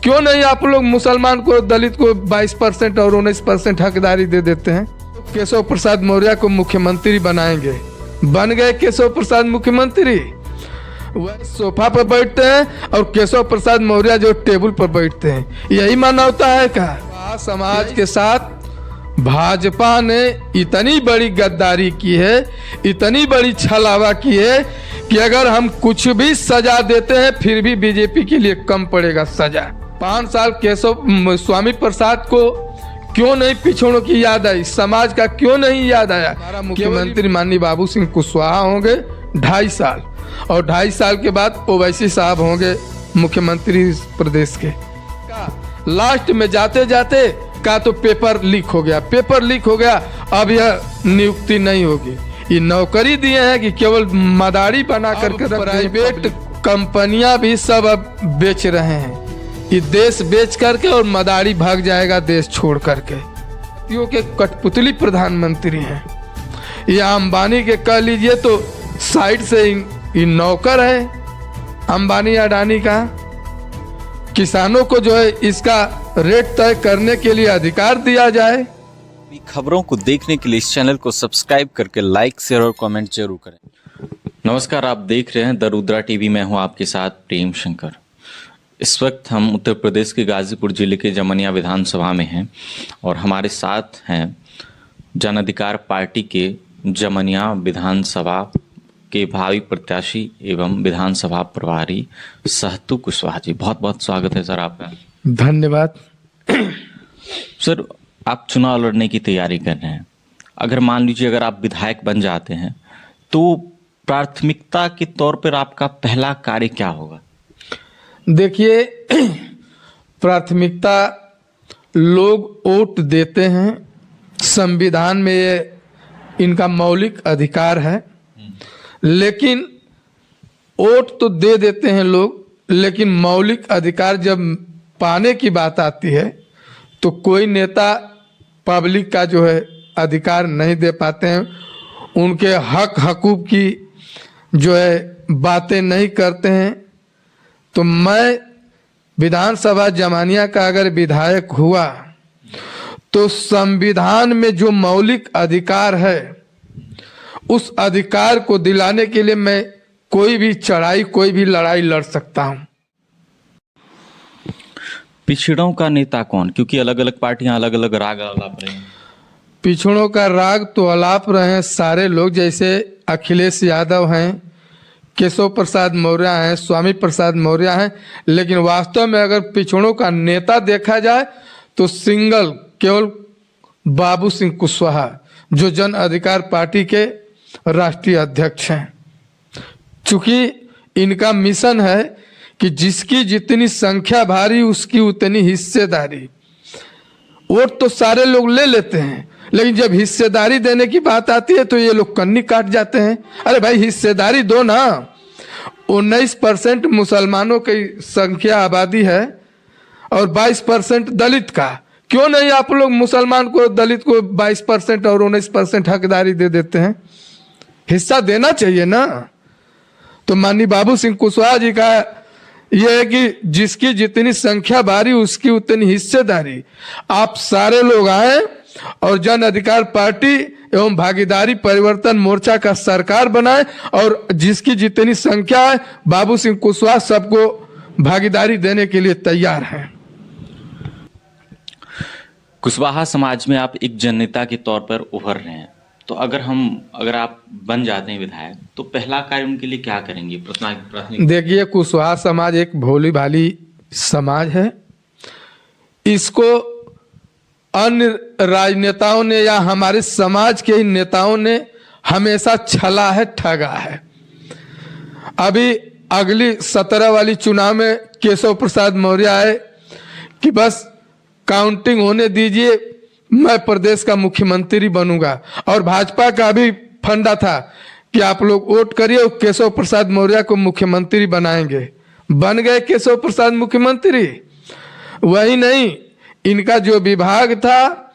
क्यों नहीं आप लोग मुसलमान को, दलित को 22% और 19% हकदारी दे देते हैं? केशव प्रसाद मौर्य को मुख्यमंत्री बनाएंगे, बन गए केशव प्रसाद मुख्यमंत्री। वह सोफा पर बैठते हैं और केशव प्रसाद मौर्य जो टेबल पर बैठते हैं, यही मानवता है क्या? समाज के साथ भाजपा ने इतनी बड़ी गद्दारी की है, इतनी बड़ी छलावा की है कि अगर हम कुछ भी सजा देते हैं फिर भी बीजेपी के लिए कम पड़ेगा सजा। 5 साल केशव स्वामी प्रसाद को क्यों नहीं पिछड़ों की याद आई, समाज का क्यों नहीं याद आया? हमारा मुख्यमंत्री माननीय बाबू सिंह कुशवाहा होंगे 2.5 साल, और 2.5 साल के बाद ओवैसी साहब होंगे मुख्यमंत्री इस प्रदेश के। लास्ट में जाते जाते का तो पेपर लीक हो गया, अब यह नियुक्ति नहीं होगी। ये नौकरी दिए हैं कि केवल मदारी बना करके, प्राइवेट कंपनियां भी सब अब बेच रहे हैं। ये देश बेच करके और मदारी भाग जाएगा देश छोड़ करके। के कठपुतली प्रधानमंत्री हैं ये, अंबानी के कह लीजिए तो साइड से ये नौकर है अंबानी अडानी का। किसानों को जो है इसका रेट तय करने के लिए अधिकार दिया जाए। खबरों को देखने के लिए इस चैनल को सब्सक्राइब करके लाइक, शेयर और कमेंट जरूर करें। नमस्कार, आप देख रहे हैं द रुद्रा टीवी। मैं हूं आपके साथ प्रेम शंकर। इस वक्त हम उत्तर प्रदेश के गाजीपुर जिले के जमनिया विधानसभा में हैं और हमारे साथ हैं जन अधिकार पार्टी के जमनिया विधानसभा के भावी प्रत्याशी एवं विधानसभा प्रभारी सहतु कुशवाहा जी। बहुत बहुत स्वागत है सर आपका। धन्यवाद। सर, आप चुनाव लड़ने की तैयारी कर रहे हैं। अगर मान लीजिए अगर आप विधायक बन जाते हैं तो प्राथमिकता के तौर पर आपका पहला कार्य क्या होगा? देखिए, प्राथमिकता, लोग वोट देते हैं, संविधान में ये इनका मौलिक अधिकार है, लेकिन वोट तो दे देते हैं लोग, लेकिन मौलिक अधिकार जब पाने की बात आती है तो कोई नेता पब्लिक का जो है अधिकार नहीं दे पाते हैं, उनके हक हकूक की जो है बातें नहीं करते हैं। तो मैं विधानसभा जमानिया का अगर विधायक हुआ तो संविधान में जो मौलिक अधिकार है उस अधिकार को दिलाने के लिए मैं कोई भी चढ़ाई, कोई भी लड़ाई लड़ सकता हूं। पिछड़ों का नेता कौन? क्योंकि अलग अलग पार्टियां अलग अलग राग अलाप रहे हैं। पिछड़ों का राग तो अलाप रहे हैं सारे लोग, जैसे अखिलेश यादव हैं, केशव प्रसाद मौर्य हैं, स्वामी प्रसाद मौर्य हैं, लेकिन वास्तव में अगर पिछड़ों का नेता देखा जाए तो सिंगल केवल बाबू सिंह कुशवाहा, जो जन अधिकार पार्टी के राष्ट्रीय अध्यक्ष हैं। चूंकि इनका मिशन है कि जिसकी जितनी संख्या भारी उसकी उतनी हिस्सेदारी। वोट तो सारे लोग ले लेते हैं, लेकिन जब हिस्सेदारी देने की बात आती है तो ये लोग कन्नी काट जाते हैं। अरे भाई, हिस्सेदारी दो ना। 19% मुसलमानों की संख्या आबादी है और 22% दलित का। क्यों नहीं आप लोग मुसलमान को, दलित को 22% और 19% हकदारी दे देते हैं? हिस्सा देना चाहिए ना। तो माननीय बाबू सिंह कुशवाहा जी का यह है कि जिसकी जितनी संख्या भारी उसकी उतनी हिस्सेदारी। आप सारे लोग आए और जन अधिकार पार्टी एवं भागीदारी परिवर्तन मोर्चा का सरकार बनाए, और जिसकी जितनी संख्या है बाबू सिंह कुशवाहा सबको भागीदारी देने के लिए तैयार हैं। कुशवाहा समाज में आप एक जननेता के तौर पर उभर रहे हैं, तो अगर आप बन जाते हैं विधायक तो पहला कार्य उनके लिए क्या करेंगे? देखिए, कुशवाहा समाज एक भोली भाली समाज है। इसको अन्य राजनेताओं ने या हमारे समाज के ही नेताओं ने हमेशा छला है, ठगा है। अभी अगली 17 वाली चुनाव में केशव प्रसाद मौर्य आए कि बस काउंटिंग होने दीजिए, मैं प्रदेश का मुख्यमंत्री बनूंगा। और भाजपा का भी फंडा था कि आप लोग वोट करिए और केशव प्रसाद मौर्य को मुख्यमंत्री बनाएंगे। बन गए केशव प्रसाद मुख्यमंत्री। वही नहीं, इनका जो विभाग था,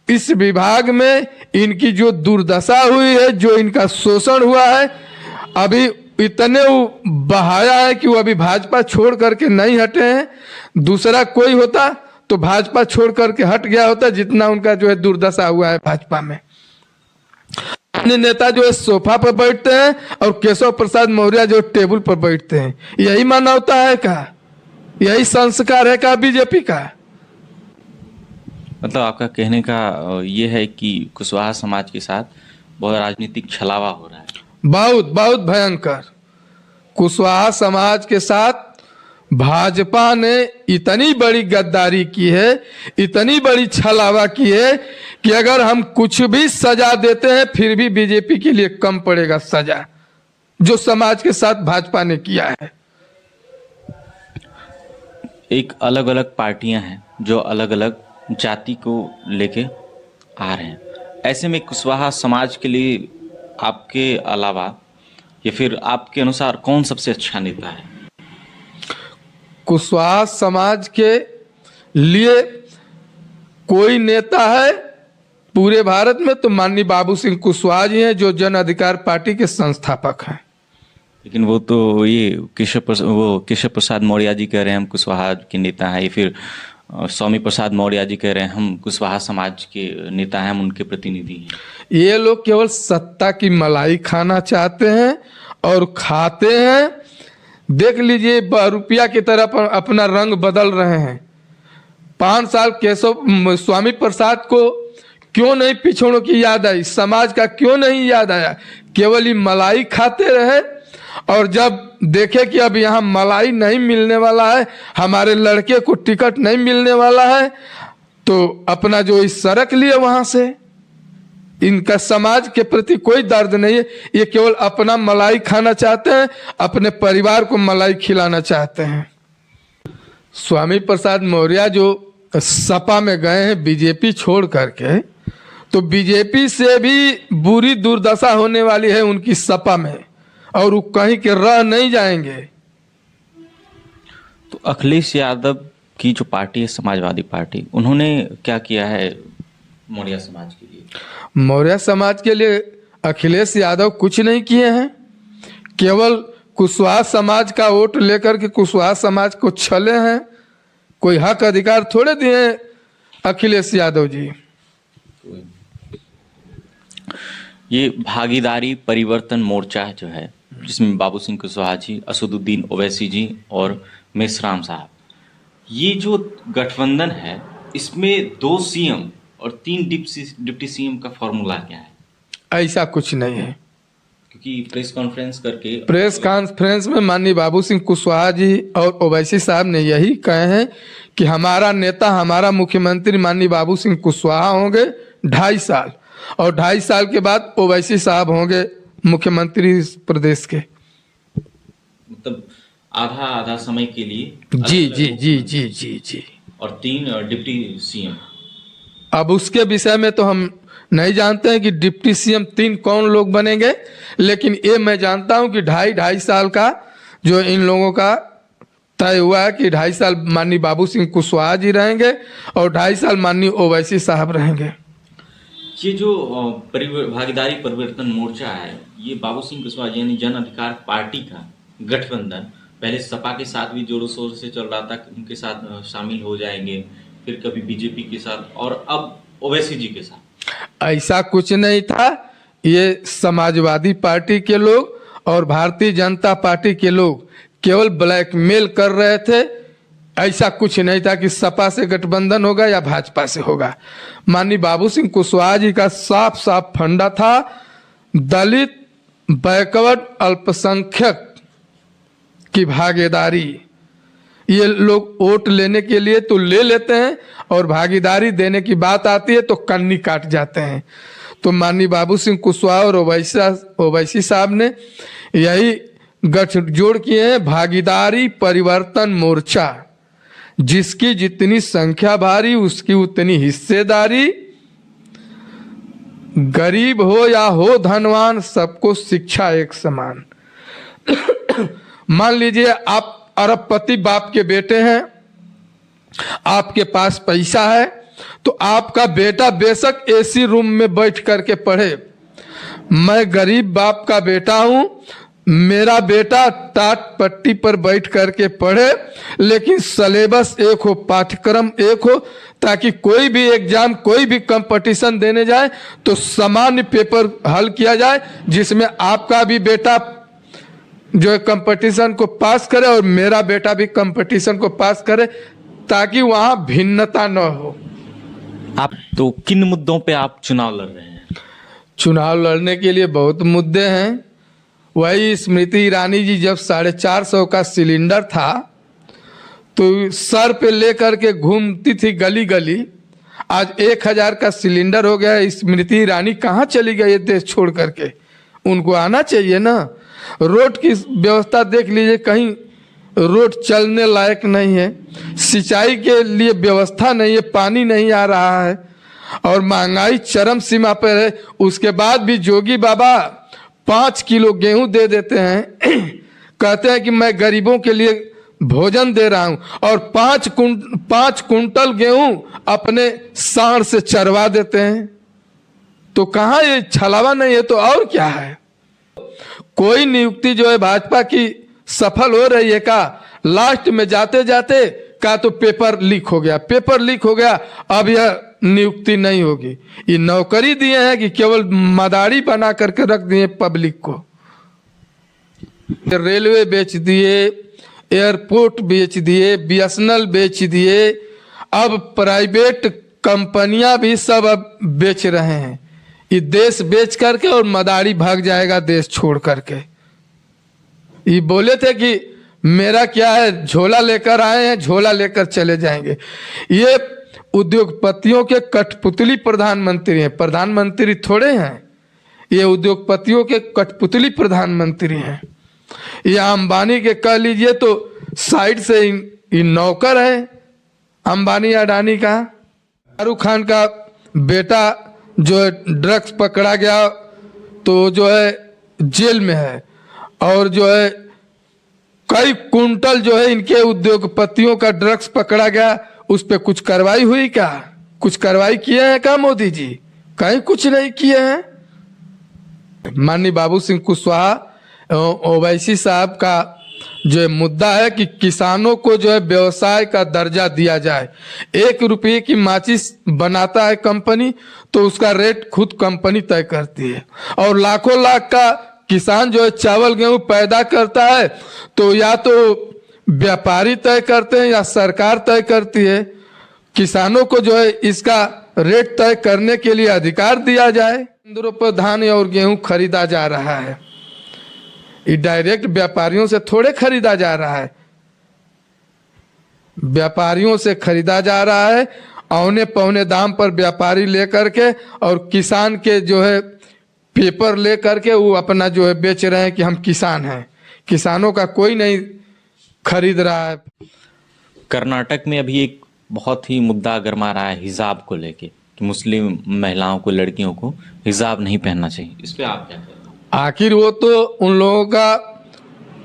इस विभाग में इनकी जो दुर्दशा हुई है, जो इनका शोषण हुआ है, अभी इतने बहाया है कि वो अभी भाजपा छोड़ करके नहीं हटे हैं। दूसरा कोई होता तो भाजपा छोड़ करके हट गया होता, जितना उनका जो है दुर्दशा हुआ है भाजपा में। अन्य नेता जो है सोफा पर बैठते हैं और केशव प्रसाद मौर्य जो टेबल पर बैठते हैं। यही मानवता है का? यही संस्कार है का बीजेपी का? मतलब आपका कहने का ये है कि कुशवाहा समाज के साथ बहुत राजनीतिक छलावा हो रहा है। बहुत बहुत भयंकर। कुशवाहा समाज के साथ भाजपा ने इतनी बड़ी गद्दारी की है, इतनी बड़ी छलावा की है कि अगर हम कुछ भी सजा देते हैं फिर भी बीजेपी के लिए कम पड़ेगा सजा, जो समाज के साथ भाजपा ने किया है। एक अलग अलग पार्टियां हैं जो अलग अलग जाति को लेके आ रहे हैं। ऐसे में कुशवाहा समाज के लिए आपके अलावा या फिर आपके अनुसार कौन सबसे अच्छा नेता है? कुशवाहा समाज के लिए कोई नेता है पूरे भारत में तो माननीय बाबू सिंह कुशवाहा जी हैं, जो जन अधिकार पार्टी के संस्थापक हैं। लेकिन वो तो ये केशव प्रसाद मौर्य जी कह रहे हैं हम कुशवाहा के नेता हैं, या फिर स्वामी प्रसाद मौर्य जी कह रहे हैं हम कुशवाहा समाज के नेता हैं, हम उनके प्रतिनिधि हैं। ये लोग केवल सत्ता की मलाई खाना चाहते हैं और खाते हैं। देख लीजिए, रुपया की तरफ अपना रंग बदल रहे हैं। 5 साल केशव स्वामी प्रसाद को क्यों नहीं पिछड़ों की याद आई, समाज का क्यों नहीं याद आया? केवल ही मलाई खाते रहे और जब देखे कि अब यहाँ मलाई नहीं मिलने वाला है, हमारे लड़के को टिकट नहीं मिलने वाला है, तो अपना जो इस सड़क लिए वहां से। इनका समाज के प्रति कोई दर्द नहीं है, ये केवल अपना मलाई खाना चाहते हैं, अपने परिवार को मलाई खिलाना चाहते हैं। स्वामी प्रसाद मौर्य जो सपा में गए हैं बीजेपी छोड़ करके, तो बीजेपी से भी बुरी दुर्दशा होने वाली है उनकी सपा में, और वो कहीं के रह नहीं जाएंगे। तो अखिलेश यादव की जो पार्टी है समाजवादी पार्टी, उन्होंने क्या किया है मौर्य समाज के लिए? मौर्य समाज के लिए अखिलेश यादव कुछ नहीं किए हैं। केवल कुशवाहा समाज का वोट लेकर के कुशवाहा समाज को छले हैं। कोई हक अधिकार थोड़े दिए अखिलेश यादव जी। ये भागीदारी परिवर्तन मोर्चा जो है, जिसमें बाबू सिंह कुशवाहा जी, असदुद्दीन ओवैसी जी और मेश्राम साहब, ये जो गठबंधन है इसमें 2 सीएम और 3 डिप्टी सीएम का फॉर्मूला क्या है? ऐसा कुछ नहीं है, क्योंकि प्रेस कॉन्फ्रेंस में माननीय बाबू सिंह कुशवाहा जी और ओवैसी साहब ने यही कहे हैं कि हमारा नेता, हमारा मुख्यमंत्री माननीय बाबू सिंह कुशवाहा होंगे 2.5 साल, और 2.5 साल के बाद ओवैसी साहब होंगे मुख्यमंत्री इस प्रदेश के। मतलब आधा समय के लिए। जी जी जी जी जी जी। और 3 डिप्टी सीएम। अब उसके विषय में तो हम नहीं जानते हैं कि डिप्टी सीएम 3 कौन लोग बनेंगे, लेकिन ये मैं जानता हूं कि 2.5 साल का जो इन लोगों का तय हुआ है कि 2.5 साल माननीय बाबू सिंह कुशवाहा जी रहेंगे और 2.5 साल माननीय ओवैसी साहब रहेंगे। ये जो भागीदारी परिवर्तन मोर्चा है, ये बाबू सिंह कुशवाहा यानी जन अधिकार पार्टी का गठबंधन पहले सपा के साथ भी जोरों शोर से चल रहा था, उनके साथ शामिल हो जाएंगे, फिर कभी बीजेपी के साथ, और अब ओवैसी जी के साथ। ऐसा कुछ नहीं था। ये समाजवादी पार्टी के लोग और भारतीय जनता पार्टी के लोग केवल ब्लैकमेल कर रहे थे। ऐसा कुछ नहीं था कि सपा से गठबंधन होगा या भाजपा से होगा। माननीय बाबू सिंह कुशवाहा जी का साफ साफ फंडा था, दलित, बैकवर्ड, अल्पसंख्यक की भागीदारी। ये लोग वोट लेने के लिए तो ले लेते हैं और भागीदारी देने की बात आती है तो कन्नी काट जाते हैं। तो माननीय बाबू सिंह कुशवाहा और ओवैसी साहब ने यही गठजोड़ किए हैं, भागीदारी परिवर्तन मोर्चा। जिसकी जितनी संख्या भारी उसकी उतनी हिस्सेदारी। गरीब हो या हो धनवान, सबको शिक्षा एक समान। मान लीजिए आप अरबपति बाप के बेटे हैं, आपके पास पैसा है, तो आपका बेटा बेशक एसी रूम में बैठ करके पढ़े। मैं गरीब बाप का बेटा हूं, मेरा बेटा टाट पट्टी पर बैठ करके पढ़े, लेकिन सिलेबस एक हो, पाठ्यक्रम एक हो, ताकि कोई भी एग्जाम, कोई भी कंपटीशन देने जाए तो सामान्य पेपर हल किया जाए, जिसमें आपका भी बेटा जो है कंपटीशन को पास करे और मेरा बेटा भी कंपटीशन को पास करे, ताकि वहां भिन्नता न हो। आप तो किन मुद्दों पे आप चुनाव लड़ रहे हैं? चुनाव लड़ने के लिए बहुत मुद्दे हैं। वही स्मृति ईरानी जी जब 450 का सिलेंडर था तो सर पे लेकर के घूमती थी गली गली, आज 1000 का सिलेंडर हो गया। स्मृति ईरानी कहाँ चली गई ये देश छोड़ करके? उनको आना चाहिए ना। रोड की व्यवस्था देख लीजिए, कहीं रोड चलने लायक नहीं है, सिंचाई के लिए व्यवस्था नहीं है, पानी नहीं आ रहा है और महंगाई चरम सीमा पर है। उसके बाद भी जोगी बाबा 5 किलो गेहूं दे देते हैं, कहते हैं कि मैं गरीबों के लिए भोजन दे रहा हूं, और 5 कुंटल गेहूं अपने सांड से चरवा देते हैं। तो कहाँ ये छलावा नहीं है तो और क्या है? कोई नियुक्ति जो है भाजपा की सफल हो रही है का? लास्ट में जाते जाते का तो पेपर लीक हो गया, पेपर लीक हो गया, अब यह नियुक्ति नहीं होगी। ये नौकरी दिए हैं कि केवल मदारी बना करके रख दिए पब्लिक को। रेलवे बेच दिए, एयरपोर्ट बेच दिए, बीएसएनएल बेच दिए, अब प्राइवेट कंपनियां भी सब अब बेच रहे हैं। ये देश बेच करके और मदारी भाग जाएगा देश छोड़ करके। ये बोले थे कि मेरा क्या है, झोला लेकर आए हैं, झोला लेकर चले जाएंगे। ये उद्योगपतियों के कठपुतली प्रधानमंत्री हैं, प्रधानमंत्री थोड़े हैं। ये उद्योगपतियों के कठपुतली प्रधानमंत्री हैं। ये अंबानी के कह लीजिए तो साइड से ये नौकर है अंबानी अडानी का। शाहरुख खान का बेटा जो है ड्रग्स पकड़ा गया तो जो है जेल में है, और जो है कई कुंटल जो है इनके उद्योगपतियों का ड्रग्स पकड़ा गया। उस पर कुछ कार्रवाई हुई क्या? कुछ कार्रवाई किए हैं क्या मोदी जी? कहीं कुछ नहीं किए हैं। माननीय बाबू सिंह कुशवाहा ओवैसी साहब का जो है मुद्दा है कि किसानों को जो है व्यवसाय का दर्जा दिया जाए। 1 रुपये की माचिस बनाता है कंपनी तो उसका रेट खुद कंपनी तय करती है, और लाखों लाख का किसान जो है चावल गेहूं पैदा करता है तो या तो व्यापारी तय करते हैं या सरकार तय करती है। किसानों को जो है इसका रेट तय करने के लिए अधिकार दिया जाए। केंद्रों पर धान और गेहूं खरीदा जा रहा है, ये डायरेक्ट व्यापारियों से थोड़े खरीदा जा रहा है, व्यापारियों से खरीदा जा रहा है औने पौने दाम पर व्यापारी लेकर के, और किसान के जो है पेपर लेकर के वो अपना जो है बेच रहे हैं कि हम किसान हैं। किसानों का कोई नहीं खरीद रहा है। कर्नाटक में अभी एक बहुत ही मुद्दा गरमा रहा है हिजाब को लेके, कि मुस्लिम महिलाओं को, लड़कियों को हिजाब नहीं पहनना चाहिए। इस पे आप क्या कहते हैं? आखिर वो तो उन लोगों का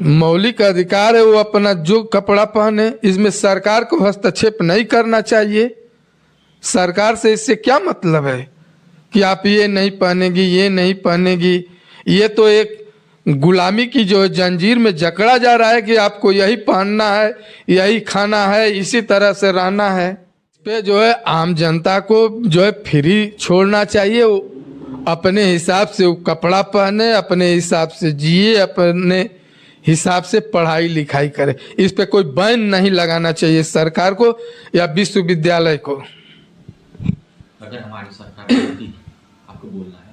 मौलिक अधिकार है, वो अपना जो कपड़ा पहने, इसमें सरकार को हस्तक्षेप नहीं करना चाहिए। सरकार से इससे क्या मतलब है कि आप ये नहीं पहनेगी, ये नहीं पहनेगी? ये तो एक गुलामी की जो है जंजीर में जकड़ा जा रहा है कि आपको यही पहनना है, यही खाना है, इसी तरह से रहना है। इस पे जो है आम जनता को जो है फ्री छोड़ना चाहिए। वो अपने हिसाब से वो कपड़ा पहने, अपने हिसाब से जिए, अपने हिसाब से पढ़ाई लिखाई करे। इस पे कोई बैन नहीं लगाना चाहिए सरकार को या विश्वविद्यालय को। अगर हमारी सरकार होती, आपको बोलना है,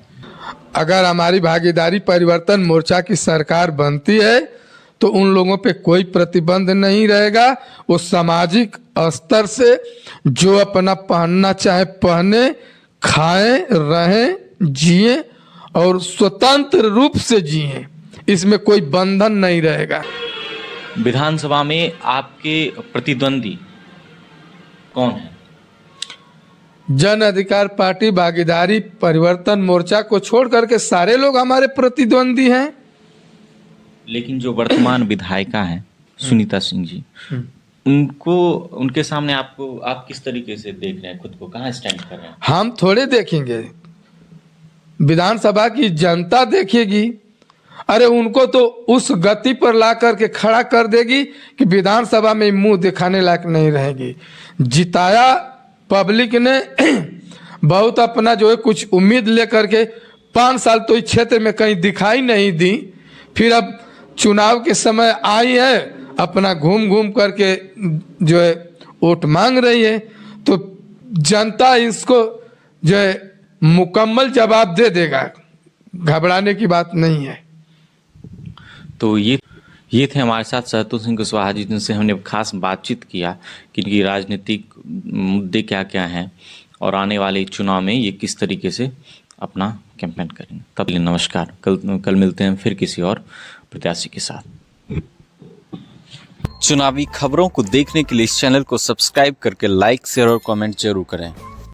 अगर हमारी भागीदारी परिवर्तन मोर्चा की सरकार बनती है तो उन लोगों पे कोई प्रतिबंध नहीं रहेगा। वो सामाजिक स्तर से जो अपना पहनना चाहे पहने, खाएं, रहें, जिए और स्वतंत्र रूप से जिए, इसमें कोई बंधन नहीं रहेगा। विधानसभा में आपके प्रतिद्वंदी कौन है? जन अधिकार पार्टी भागीदारी परिवर्तन मोर्चा को छोड़ करके सारे लोग हमारे प्रतिद्वंदी हैं। लेकिन जो वर्तमान विधायिका हैं सुनीता सिंह जी, उनको, उनके सामने आपको, आप किस तरीके से देख रहे हैं खुद को, कहाँ स्टैंड कर रहे हैं? हम थोड़े देखेंगे, विधानसभा की जनता देखेगी। अरे उनको तो उस गति पर ला करके खड़ा कर देगी कि विधानसभा में मुंह दिखाने लायक नहीं रहेगी। जिताया पब्लिक ने बहुत, अपना जो है कुछ उम्मीद लेकर के 5 साल तो इस क्षेत्र में कहीं दिखाई नहीं दी, फिर अब चुनाव के समय आई है, अपना घूम घूम करके जो है वोट मांग रही है। तो जनता इसको जो है मुकम्मल जवाब दे देगा, घबराने की बात नहीं है। तो ये थे हमारे साथ सहतुल सिंह कुशवाहा जी, जिनसे हमने खास बातचीत किया कि इनकी राजनीतिक मुद्दे क्या क्या हैं और आने वाले चुनाव में ये किस तरीके से अपना कैंपेन करेंगे। तब के लिए नमस्कार। कल मिलते हैं फिर किसी और प्रत्याशी के साथ। चुनावी खबरों को देखने के लिए इस चैनल को सब्सक्राइब करके लाइक, शेयर और कमेंट जरूर करें।